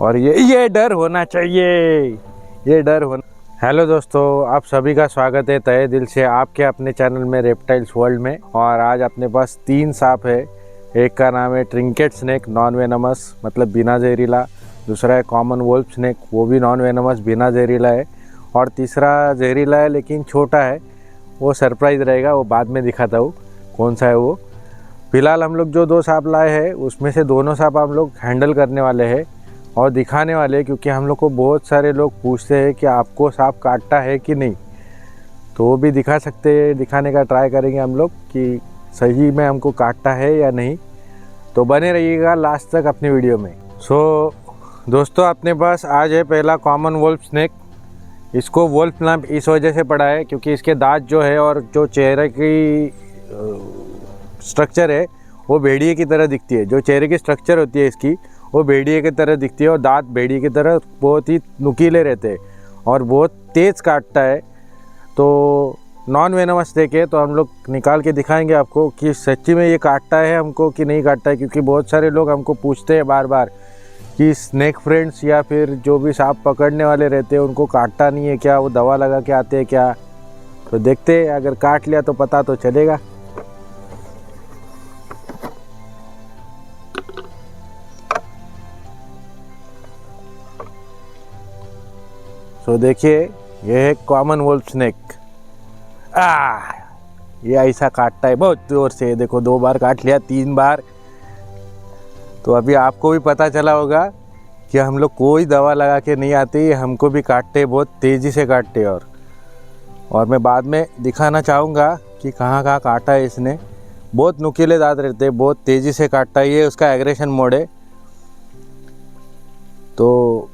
और ये डर होना चाहिए, ये डर होना। हेलो दोस्तों, आप सभी का स्वागत है तहे दिल से आपके अपने चैनल में रेप्टाइल्स वर्ल्ड में। और आज अपने पास 3 सांप है। एक का नाम है ट्रिंकेट स्नेक नॉन वेनमस मतलब बिना जहरीला, दूसरा है कॉमन वुल्फ स्नेक वो भी नॉन वेनमस बिना जहरीला है, और तीसरा जहरीला है लेकिन छोटा है। वो सरप्राइज़ रहेगा, वो बाद में दिखाता हूँ कौन सा है वो। फिलहाल हम लोग जो 2 सांप लाए हैं उसमें से दोनों सांप हम लोग हैंडल करने वाले हैं और दिखाने वाले हैं, क्योंकि हम लोग को बहुत सारे लोग पूछते हैं कि आपको सांप काटता है कि नहीं। तो वो भी दिखा सकते हैं, दिखाने का ट्राई करेंगे हम लोग कि सही में हमको काटता है या नहीं। तो बने रहिएगा लास्ट तक अपनी वीडियो में। दोस्तों, अपने पास आज है पहला कॉमन वुल्फ स्नेक। इसको वुल्फ नाम इस वजह से पड़ा है क्योंकि इसके दांत जो है और जो चेहरे की स्ट्रक्चर है वो भेड़िए की तरह दिखती है। जो चेहरे की स्ट्रक्चर होती है इसकी वो भेड़िए की तरह दिखती है और दांत भेड़िए की तरह बहुत ही नुकीले रहते हैं और बहुत तेज़ काटता है। तो नॉन वेनमस देखे तो हम लोग निकाल के दिखाएंगे आपको कि सच्ची में ये काटता है हमको कि नहीं काटता है, क्योंकि बहुत सारे लोग हमको पूछते हैं बार बार कि स्नेक फ्रेंड्स या फिर जो भी सांप पकड़ने वाले रहते हैं उनको काटता नहीं है क्या, वो दवा लगा के आते हैं क्या। तो देखते हैं, अगर काट लिया तो पता तो चलेगा। तो देखिए, ये है कॉमन वुल्फ स्नेक। ये ऐसा काटता है बहुत जोर से। देखो 2 बार काट लिया, 3 बार। तो अभी आपको भी पता चला होगा कि हम लोग कोई दवा लगा के नहीं आते, हमको भी काटते, बहुत तेज़ी से काटते। और मैं बाद में दिखाना चाहूँगा कि कहाँ कहाँ काटा है इसने। बहुत नुकीले दांत रहते हैं, बहुत तेज़ी से काटता है। ये उसका एग्रेशन मोड है। तो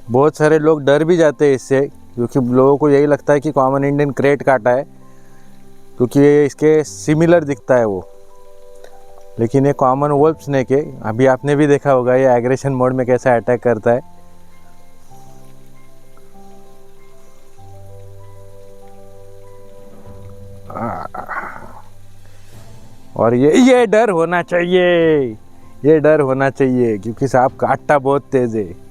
बहुत सारे लोग डर भी जाते हैं इससे, क्योंकि लोगों को यही लगता है कि कॉमन इंडियन क्रेट काटा है, क्योंकि ये इसके सिमिलर दिखता है वो। लेकिन ये कॉमन वुल्फ स्नेक है। अभी आपने भी देखा होगा ये एग्रेशन मोड में कैसा अटैक करता है। और ये डर होना चाहिए, ये डर होना चाहिए, क्योंकि सांप काटता बहुत तेज़ है।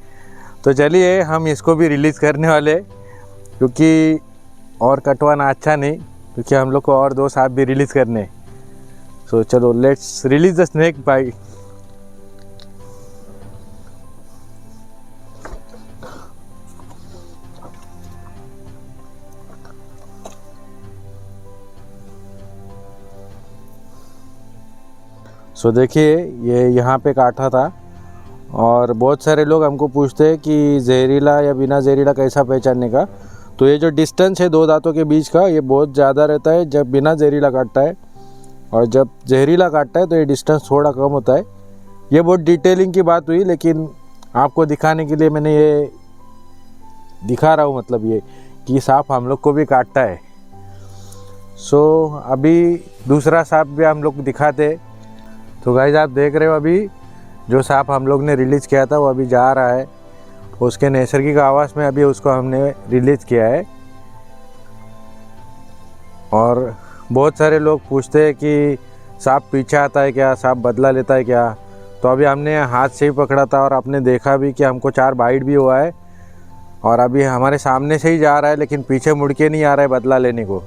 तो चलिए हम इसको भी रिलीज़ करने वाले, क्योंकि और कटवाना अच्छा नहीं, क्योंकि हम लोग को और 2 सांप भी रिलीज़ करने। सो चलो let's release the snake bye. So देखिए, ये यहाँ पे काटा था और बहुत सारे लोग हमको पूछते हैं कि जहरीला या बिना जहरीला कैसा पहचानने का। तो ये जो डिस्टेंस है 2 दांतों के बीच का, ये बहुत ज़्यादा रहता है जब बिना जहरीला काटता है, और जब जहरीला काटता है तो ये डिस्टेंस थोड़ा कम होता है। ये बहुत डिटेलिंग की बात हुई, लेकिन आपको दिखाने के लिए मैंने ये दिखा रहा हूँ, मतलब ये कि सांप हम लोग को भी काटता है। अभी दूसरा सांप भी हम लोग दिखाते। तो गाइस, आप देख रहे हो अभी जो सांप हम लोग ने रिलीज़ किया था वो अभी जा रहा है। उसके नैसर्गिक आवास में अभी उसको हमने रिलीज़ किया है। और बहुत सारे लोग पूछते हैं कि सांप पीछे आता है क्या, सांप बदला लेता है क्या। तो अभी हमने हाथ से ही पकड़ा था और आपने देखा भी कि हमको 4 बाइट भी हुआ है, और अभी हमारे सामने से ही जा रहा है, लेकिन पीछे मुड़ के नहीं आ रहा है बदला लेने को।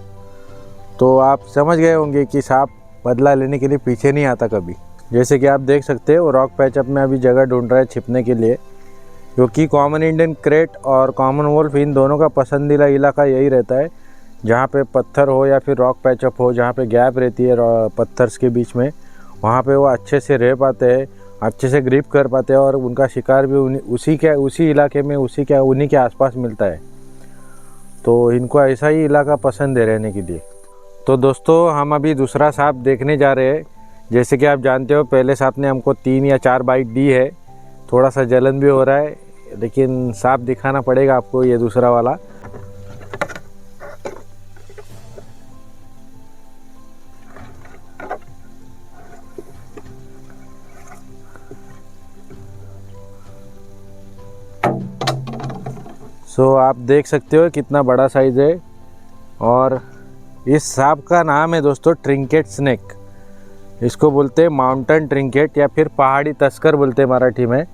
तो आप समझ गए होंगे कि सांप बदला लेने के लिए पीछे नहीं आता कभी। जैसे कि आप देख सकते हो रॉक पैचअप में अभी जगह ढूंढ रहा है छिपने के लिए, क्योंकि कॉमन इंडियन क्रेट और कॉमन वुल्फ इन दोनों का पसंदीदा इलाका यही रहता है, जहाँ पे पत्थर हो या फिर रॉक पैचअप हो, जहाँ पे गैप रहती है पत्थर्स के बीच में, वहाँ पे वो अच्छे से रह पाते हैं, अच्छे से ग्रिप कर पाते हैं, और उनका शिकार भी उसी इलाके में उन्हीं के आसपास मिलता है। तो इनको ऐसा ही इलाका पसंद है रहने के लिए। तो दोस्तों, हम अभी दूसरा सांप देखने जा रहे हैं। जैसे कि आप जानते हो पहले सांप ने हमको 3 या 4 बाइट दी है। थोड़ा सा जलन भी हो रहा है, लेकिन सांप दिखाना पड़ेगा आपको, ये दूसरा वाला। आप देख सकते हो कितना बड़ा साइज़ है। और इस सांप का नाम है दोस्तों ट्रिंकेट स्नेक। इसको बोलते हैं माउंटेन ट्रिंकेट या फिर पहाड़ी तस्कर बोलते हैं मराठी में।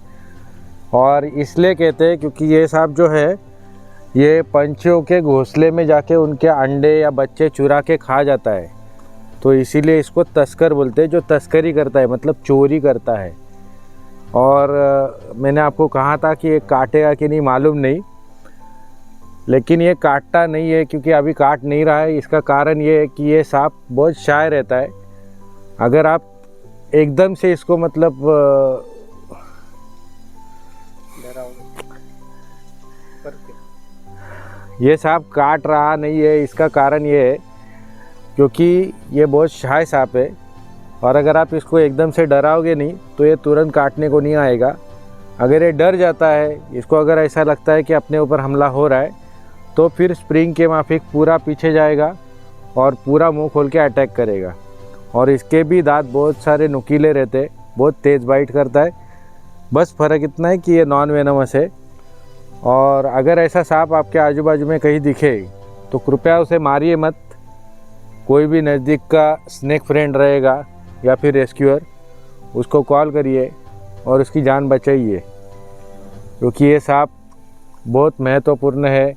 और इसलिए कहते हैं क्योंकि ये सांप जो है ये पंछियों के घोंसले में जाके उनके अंडे या बच्चे चुरा के खा जाता है, तो इसीलिए इसको तस्कर बोलते हैं, जो तस्करी करता है मतलब चोरी करता है। और मैंने आपको कहा था कि ये काटेगा कि नहीं मालूम नहीं, लेकिन ये काटता नहीं है क्योंकि अभी काट नहीं रहा है। इसका कारण ये है कि ये सांप बहुत शाय रहता है। अगर आप एकदम से इसको मतलब ये सांप काट रहा नहीं है, इसका कारण ये है क्योंकि ये बहुत शाय सांप है। और अगर आप इसको एकदम से डराओगे नहीं तो ये तुरंत काटने को नहीं आएगा। अगर ये डर जाता है, इसको अगर ऐसा लगता है कि अपने ऊपर हमला हो रहा है, तो फिर स्प्रिंग के माफिक पूरा पीछे जाएगा और पूरा मुंह खोल के अटैक करेगा। और इसके भी दांत बहुत सारे नुकीले रहते, बहुत तेज़ बाइट करता है। बस फ़र्क इतना है कि ये नॉन वेनमस है। और अगर ऐसा सांप आपके आजू बाजू में कहीं दिखे तो कृपया उसे मारिए मत। कोई भी नज़दीक का स्नेक फ्रेंड रहेगा या फिर रेस्क्यूअर, उसको कॉल करिए और उसकी जान बचाइए, क्योंकि ये सांप बहुत महत्वपूर्ण है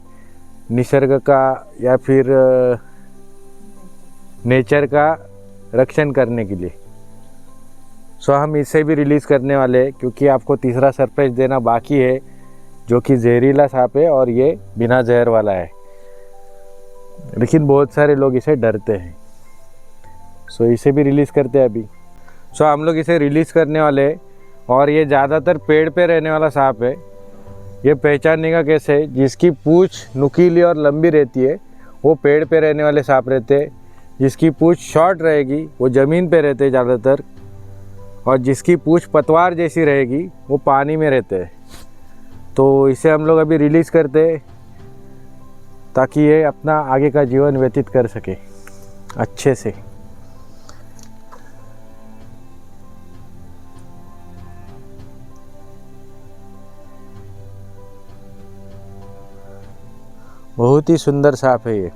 निसर्ग का या फिर नेचर का रक्षण करने के लिए। सो हम इसे भी रिलीज़ करने वाले हैं क्योंकि आपको तीसरा सरप्राइज देना बाकी है, जो कि जहरीला सांप है और ये बिना जहर वाला है। लेकिन बहुत सारे लोग इसे डरते हैं, सो इसे भी रिलीज़ करते हैं अभी। सो हम लोग इसे रिलीज़ करने वाले हैं। और ये ज़्यादातर पेड़ पे रहने वाला सांप है। ये पहचानने का कैसे, जिसकी पूँछ नुकीली और लंबी रहती है वो पेड़ पे रहने वाले सांप रहते हैं। जिसकी पूँछ शॉर्ट रहेगी वो ज़मीन पे रहते हैं ज़्यादातर। और जिसकी पूँछ पतवार जैसी रहेगी वो पानी में रहते हैं। तो इसे हम लोग अभी रिलीज़ करते हैं ताकि ये अपना आगे का जीवन व्यतीत कर सके अच्छे से। बहुत ही सुंदर सांप है ये।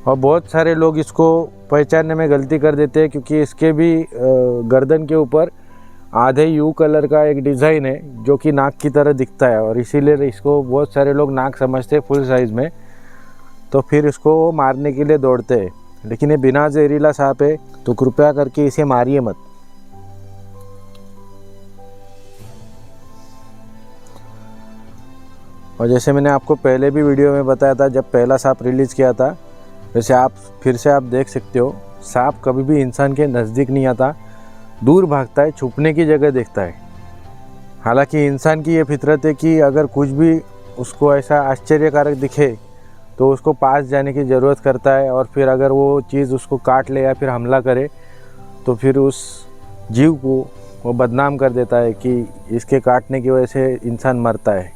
और बहुत सारे लोग इसको पहचानने में गलती कर देते हैं क्योंकि इसके भी गर्दन के ऊपर आधे यू कलर का एक डिज़ाइन है जो कि नाक की तरह दिखता है, और इसीलिए इसको बहुत सारे लोग नाक समझते हैं फुल साइज़ में, तो फिर इसको मारने के लिए दौड़ते हैं। लेकिन ये बिना जहरीला सांप है, तो कृपया करके इसे मारिए मत। और जैसे मैंने आपको पहले भी वीडियो में बताया था, जब पहला सांप रिलीज़ किया था, वैसे आप फिर से आप देख सकते हो सांप कभी भी इंसान के नज़दीक नहीं आता, दूर भागता है, छुपने की जगह देखता है। हालांकि इंसान की ये फितरत है कि अगर कुछ भी उसको ऐसा आश्चर्यकारक दिखे तो उसको पास जाने की ज़रूरत करता है, और फिर अगर वो चीज़ उसको काट ले या फिर हमला करे तो फिर उस जीव को वो बदनाम कर देता है कि इसके काटने की वजह से इंसान मरता है।